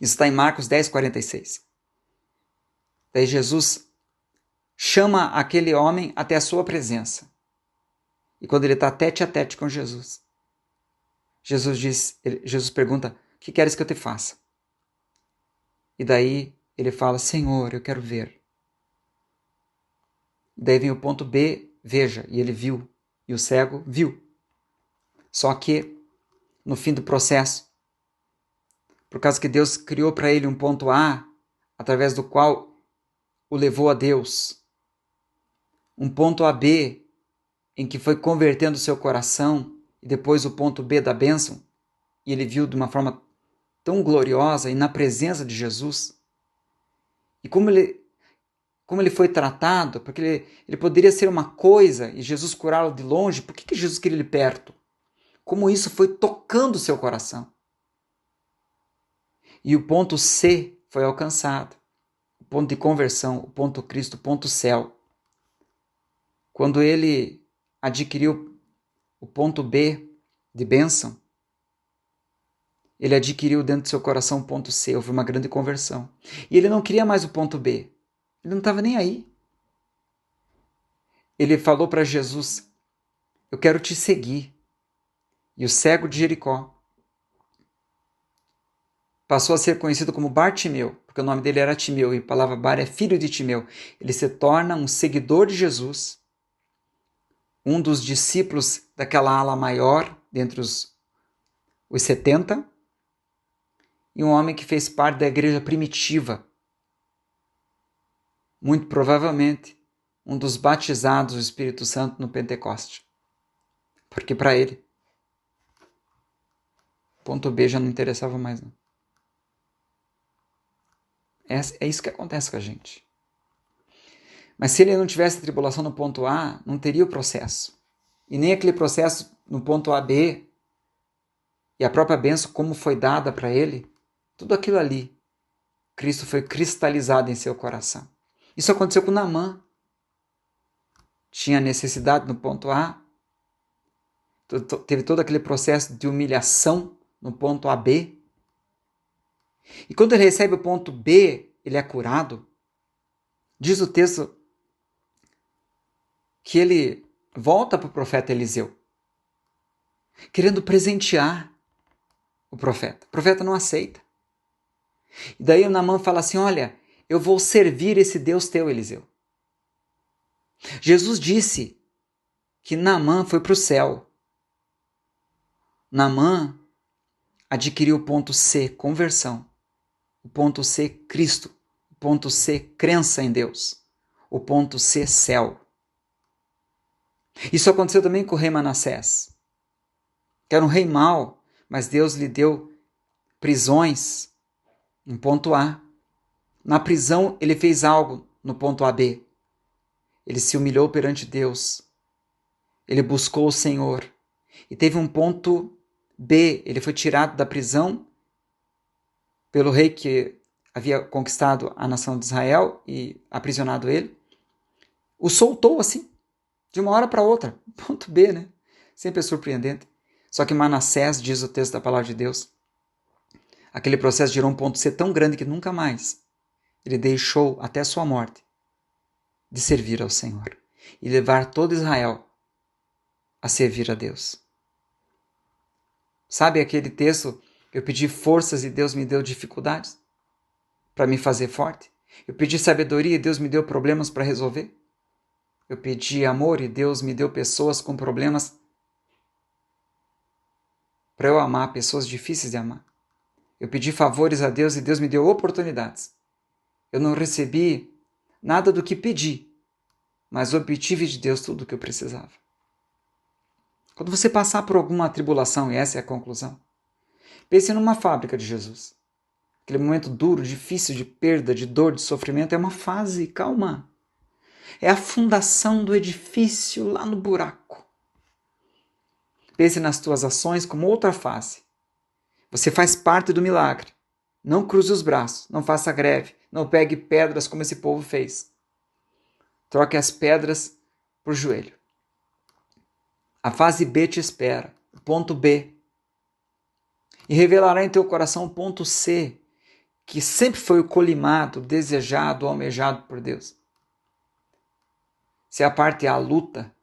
Isso está em Marcos 10, 46. Daí Jesus chama aquele homem até a sua presença. E quando ele está tete a tete com Jesus, Jesus pergunta, o que queres que eu te faça? E daí ele fala, Senhor, eu quero ver. Daí vem o ponto B, veja, e ele viu. E o cego viu. Só que, no fim do processo, por causa que Deus criou para ele um ponto A, através do qual o levou a Deus, um ponto AB, em que foi convertendo o seu coração, e depois o ponto B da bênção, e ele viu de uma forma tão gloriosa e na presença de Jesus. E como ele foi tratado, porque ele poderia ser uma coisa e Jesus curá-lo de longe, por que Jesus queria ele perto? Como isso foi tocando o seu coração. E o ponto C foi alcançado. O ponto de conversão, o ponto Cristo, o ponto céu. Quando ele adquiriu o ponto B de bênção, ele adquiriu dentro do seu coração o ponto C, houve uma grande conversão. E ele não queria mais o ponto B. Ele não estava nem aí. Ele falou para Jesus, eu quero te seguir. E o cego de Jericó passou a ser conhecido como Bartimeu, porque o nome dele era Timeu, e a palavra Bar é filho de Timeu. Ele se torna um seguidor de Jesus, um dos discípulos daquela ala maior, dentre os 70, e um homem que fez parte da igreja primitiva. Muito provavelmente, um dos batizados do Espírito Santo no Pentecoste. Porque para ele, ponto B já não interessava mais, não. É isso que acontece com a gente. Mas se ele não tivesse tribulação no ponto A, não teria o processo. E nem aquele processo no ponto AB, e a própria bênção como foi dada para ele, tudo aquilo ali, Cristo foi cristalizado em seu coração. Isso aconteceu com Naamã. tinha necessidade no ponto A, teve todo aquele processo de humilhação no ponto AB. E quando ele recebe o ponto B, ele é curado. Diz o texto que ele volta para o profeta Eliseu, querendo presentear o profeta. O profeta não aceita. E daí o Naamã fala assim, olha, eu vou servir esse Deus teu, Eliseu. Jesus disse que Naamã foi para o céu. Naamã adquiriu o ponto C, conversão. O ponto C, Cristo. O ponto C, crença em Deus. O ponto C, céu. Isso aconteceu também com o rei Manassés, que era um rei mau, mas Deus lhe deu prisões em ponto A. Na prisão ele fez algo no ponto AB. Ele se humilhou perante Deus. Ele buscou o Senhor. E teve um ponto B. Ele foi tirado da prisão pelo rei que havia conquistado a nação de Israel e aprisionado ele. O soltou assim, de uma hora para outra. Ponto B, né? Sempre é surpreendente. Só que Manassés, diz o texto da palavra de Deus, aquele processo gerou um ponto C tão grande que nunca mais ele deixou até a sua morte de servir ao Senhor e levar todo Israel a servir a Deus. Sabe aquele texto? Eu pedi forças e Deus me deu dificuldades para me fazer forte. Eu pedi sabedoria e Deus me deu problemas para resolver. Eu pedi amor e Deus me deu pessoas com problemas para eu amar, pessoas difíceis de amar. Eu pedi favores a Deus e Deus me deu oportunidades. Eu não recebi nada do que pedi, mas obtive de Deus tudo o que eu precisava. Quando você passar por alguma tribulação, e essa é a conclusão, pense numa fábrica de Jesus. Aquele momento duro, difícil, de perda, de dor, de sofrimento, é uma fase, calma. É a fundação do edifício lá no buraco. Pense nas tuas ações como outra face. Você faz parte do milagre. Não cruze os braços, não faça greve, não pegue pedras como esse povo fez. Troque as pedras por joelho. A fase B te espera, o ponto B. E revelará em teu coração o ponto C, que sempre foi o colimado, desejado, almejado por Deus. Se a parte A, a luta,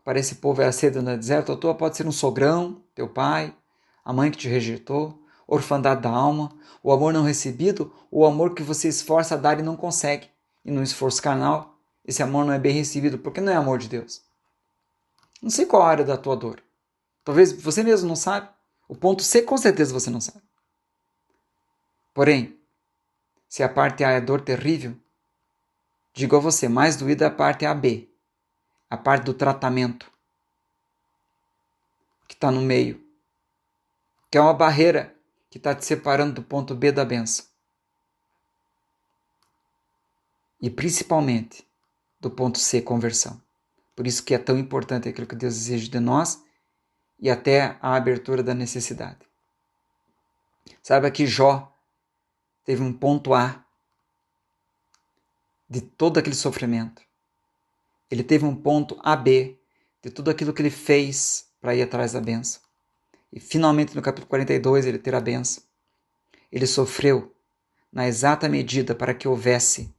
para esse povo era cedo no deserto, a tua pode ser um sogrão, teu pai, a mãe que te rejeitou, orfandade da alma, o amor não recebido, o amor que você esforça a dar e não consegue. E no esforço carnal, esse amor não é bem recebido, porque não é amor de Deus. Não sei qual a área da tua dor. Talvez você mesmo não sabe. O ponto C, com certeza você não sabe. Porém, se a parte A é dor terrível, digo a você, mais doída é a parte AB, a parte do tratamento, que está no meio, que é uma barreira que está te separando do ponto B da bênção. E principalmente do ponto C, conversão. Por isso que é tão importante aquilo que Deus deseja de nós e até a abertura da necessidade. Saiba que Jó teve um ponto A de todo aquele sofrimento. Ele teve um ponto AB de tudo aquilo que ele fez para ir atrás da bênção. E finalmente no capítulo 42 ele terá a bênção. Ele sofreu na exata medida para que houvesse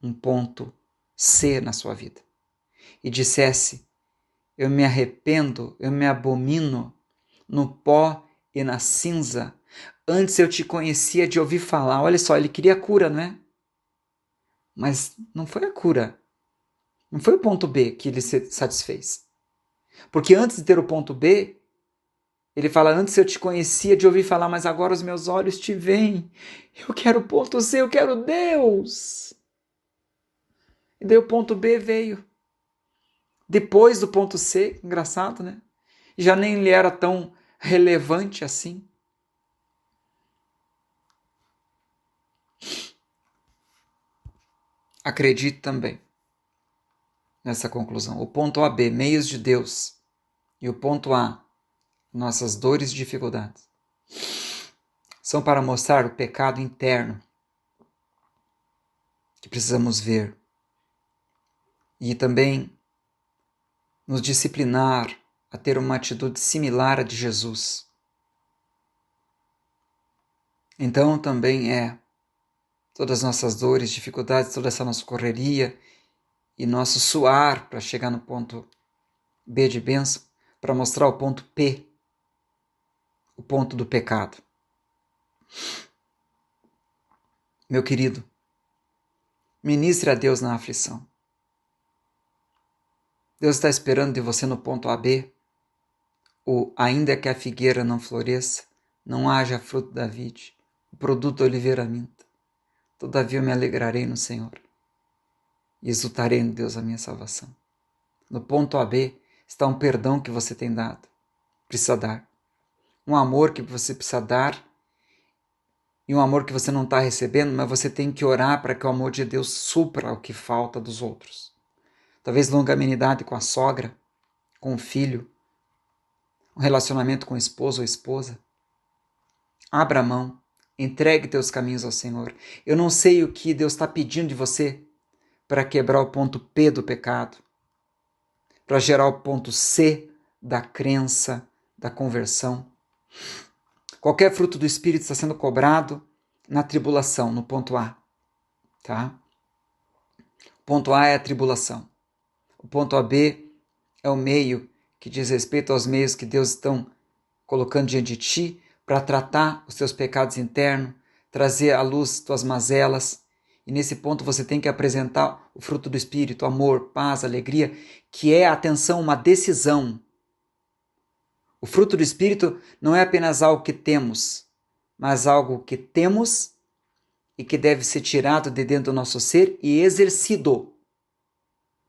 um ponto C na sua vida. E dissesse, eu me arrependo, eu me abomino no pó e na cinza. Antes eu te conhecia de ouvir falar. Olha só, ele queria a cura, não é? Mas não foi a cura. Não foi o ponto B que ele se satisfez. Porque antes de ter o ponto B, ele fala, antes eu te conhecia de ouvir falar, mas agora os meus olhos te veem. Eu quero o ponto C, eu quero Deus. E daí o ponto B veio. Depois do ponto C, engraçado, né? Já nem lhe era tão relevante assim. Acredite também nessa conclusão. O ponto AB, meios de Deus. E o ponto A, nossas dores e dificuldades. São para mostrar o pecado interno que precisamos ver. E também nos disciplinar a ter uma atitude similar à de Jesus. Então também todas as nossas dores, dificuldades, toda essa nossa correria e nosso suar para chegar no ponto B de bênção, para mostrar o ponto P, o ponto do pecado. Meu querido, ministre a Deus na aflição. Deus está esperando de você no ponto AB, o ainda que a figueira não floresça, não haja fruto da vide, o produto da oliveira minta. Todavia eu me alegrarei no Senhor e exultarei em Deus a minha salvação. No ponto AB está um perdão que você tem dado, precisa dar. Um amor que você precisa dar e um amor que você não está recebendo, mas você tem que orar para que o amor de Deus supra o que falta dos outros. Talvez longanimidade com a sogra, com o filho, um relacionamento com o esposo ou esposa. Abra a mão, entregue teus caminhos ao Senhor. Eu não sei o que Deus está pedindo de você para quebrar o ponto P do pecado, para gerar o ponto C da crença, da conversão. Qualquer fruto do Espírito está sendo cobrado na tribulação, no ponto A. Tá? O ponto A é a tribulação. O ponto AB é o meio que diz respeito aos meios que Deus está colocando diante de ti para tratar os teus pecados internos, trazer à luz tuas mazelas. E nesse ponto você tem que apresentar o fruto do Espírito, amor, paz, alegria, que é, atenção, uma decisão. O fruto do Espírito não é apenas algo que temos, mas algo que temos e que deve ser tirado de dentro do nosso ser e exercido.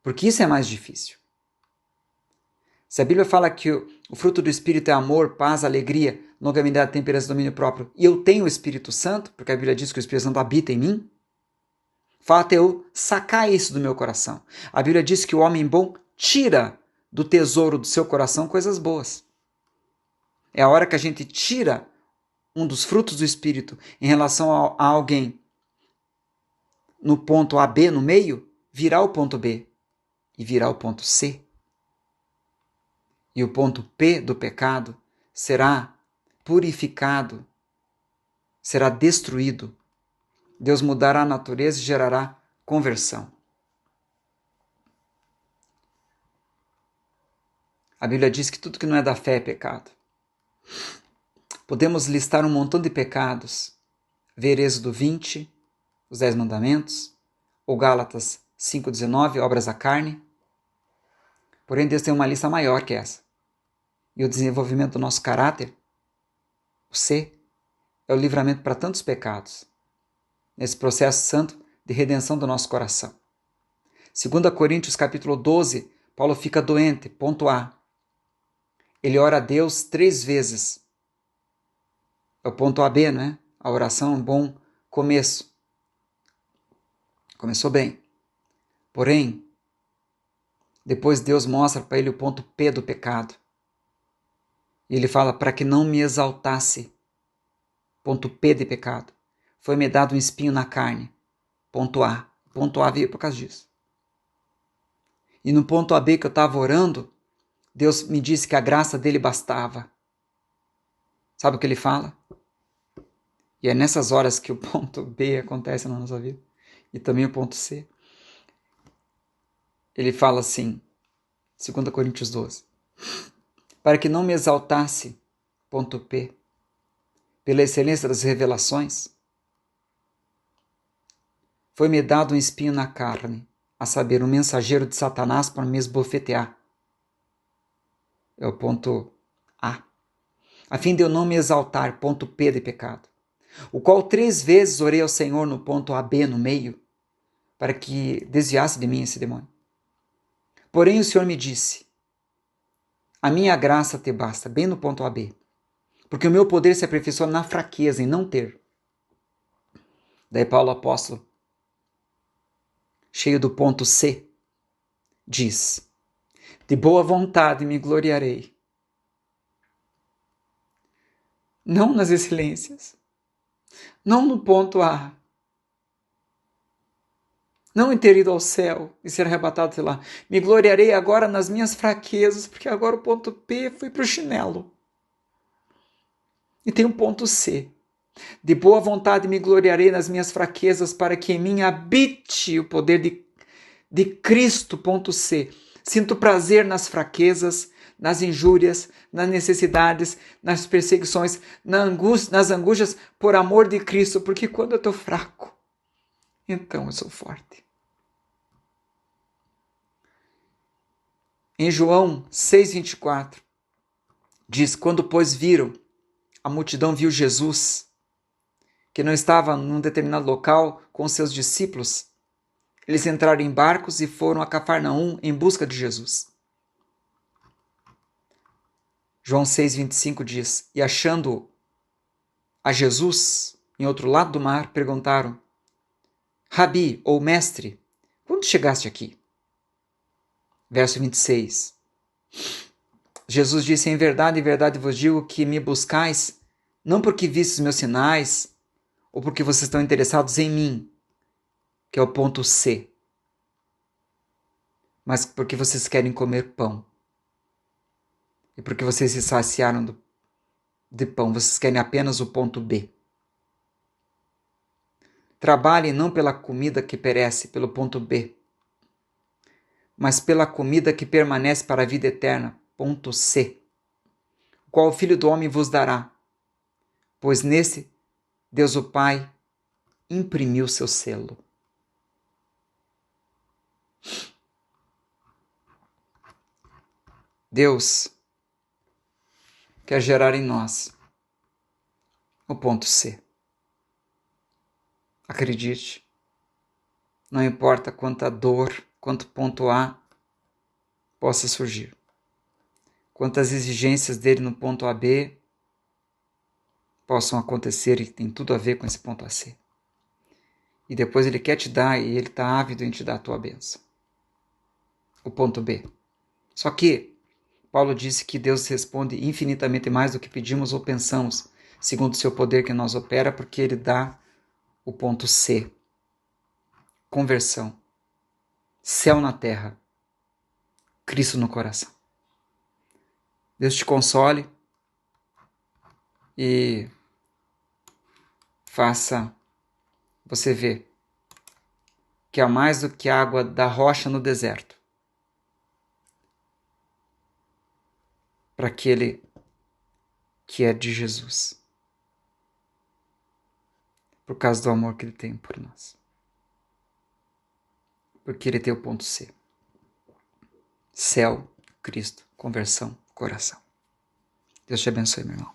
Porque isso é mais difícil. Se a Bíblia fala que o fruto do Espírito é amor, paz, alegria, longanimidade, temperança e domínio próprio, e eu tenho o Espírito Santo, porque a Bíblia diz que o Espírito Santo habita em mim, falta eu sacar isso do meu coração. A Bíblia diz que o homem bom tira do tesouro do seu coração coisas boas. É a hora que a gente tira um dos frutos do Espírito em relação a alguém no ponto AB, no meio, virar o ponto B e virar o ponto C. E o ponto P do pecado será purificado, será destruído. Deus mudará a natureza e gerará conversão. A Bíblia diz que tudo que não é da fé é pecado. Podemos listar um montão de pecados, ver Êxodo 20, os 10 mandamentos, ou Gálatas 5,19, obras da carne. Porém, Deus tem uma lista maior que essa. E o desenvolvimento do nosso caráter, o C, é o livramento para tantos pecados, nesse processo santo de redenção do nosso coração. 2 Coríntios capítulo 12, Paulo fica doente, ponto A. Ele ora a Deus 3 vezes. É o ponto AB, não é? A oração é um bom começo. Começou bem. Porém, depois Deus mostra para ele o ponto P do pecado. E ele fala, para que não me exaltasse, ponto P de pecado, foi-me dado um espinho na carne, ponto A. Ponto A veio por causa disso. E no ponto AB que eu estava orando, Deus me disse que a graça dele bastava. Sabe o que ele fala? E é nessas horas que o ponto B acontece na nossa vida. E também o ponto C. Ele fala assim, 2 Coríntios 12. Para que não me exaltasse, ponto P, pela excelência das revelações, foi-me dado um espinho na carne, a saber, um mensageiro de Satanás para me esbofetear. É o ponto A. A fim de eu não me exaltar, ponto P de pecado. O qual 3 vezes orei ao Senhor no ponto AB no meio, para que desviasse de mim esse demônio. Porém o Senhor me disse, a minha graça te basta, bem no ponto AB, porque o meu poder se aperfeiçoa na fraqueza, em não ter. Daí Paulo apóstolo, cheio do ponto C, diz, de boa vontade me gloriarei, não nas excelências, não no ponto A, não em ter ido ao céu e ser arrebatado, sei lá. Me gloriarei agora nas minhas fraquezas, porque agora o ponto P foi para o chinelo. E tem um ponto C. De boa vontade me gloriarei nas minhas fraquezas, para que em mim habite o poder de Cristo, ponto C. Sinto prazer nas fraquezas, nas injúrias, nas necessidades, nas perseguições, nas angústias, por amor de Cristo, porque quando eu estou fraco, então eu sou forte. Em João 6,24, diz, quando pois viram, a multidão viu Jesus, que não estava num determinado local com seus discípulos, eles entraram em barcos e foram a Cafarnaum em busca de Jesus. João 6,25 diz, e achando a Jesus em outro lado do mar, perguntaram, Rabi, ou mestre, quando chegaste aqui? Verso 26. Jesus disse, em verdade vos digo que me buscais, não porque vistes meus sinais, ou porque vocês estão interessados em mim, que é o ponto C, mas porque vocês querem comer pão. E porque vocês se saciaram de pão, vocês querem apenas o ponto B. Trabalhem não pela comida que perece, pelo ponto B, mas pela comida que permanece para a vida eterna, ponto C, qual o Filho do Homem vos dará, pois nesse Deus o Pai imprimiu seu selo. Deus quer gerar em nós o ponto C. Acredite, não importa quanta dor, quanto ponto A possa surgir, quantas exigências dele no ponto AB possam acontecer e tem tudo a ver com esse ponto AC. E depois ele quer te dar e ele está ávido em te dar a tua bênção. O ponto B. Só que Paulo disse que Deus responde infinitamente mais do que pedimos ou pensamos, segundo o seu poder que nós opera, porque ele dá o ponto C. Conversão. Céu na terra. Cristo no coração. Deus te console e faça você ver que há mais do que água da rocha no deserto para aquele que é de Jesus, por causa do amor que ele tem por nós, porque ele tem o ponto C. Céu, Cristo, conversão, coração. Deus te abençoe, meu irmão.